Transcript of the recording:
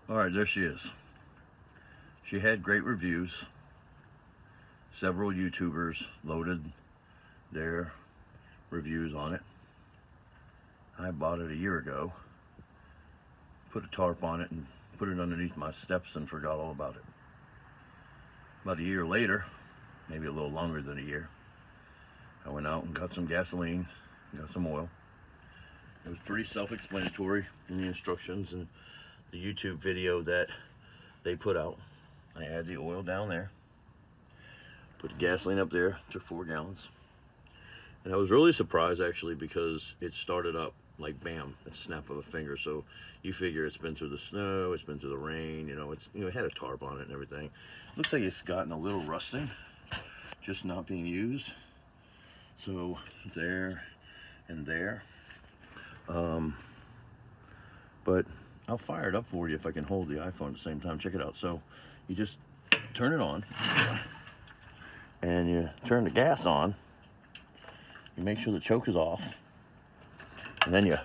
Alright, there she is. She had great reviews. Several YouTubers loaded their reviews on it. I bought it a year ago, put a tarp on it and put it underneath my steps and forgot all about it. About a year later, maybe a little longer than a year, I went out and got some gasoline, got some oil. It was pretty self-explanatory in the instructions and the YouTube video that they put out. I add the oil down there, put the gasoline up there to 4 gallons. And I was really surprised actually, because it started up like bam, at the snap of a finger. So you figure it's been through the snow, it's been through the rain, you know, it had a tarp on it and everything. Looks like it's gotten a little rusting, just not being used. So there and there. But I'll fire it up for you if I can hold the iPhone at the same time. Check it out. So you just turn it on and you turn the gas on. You make sure the choke is off, and then you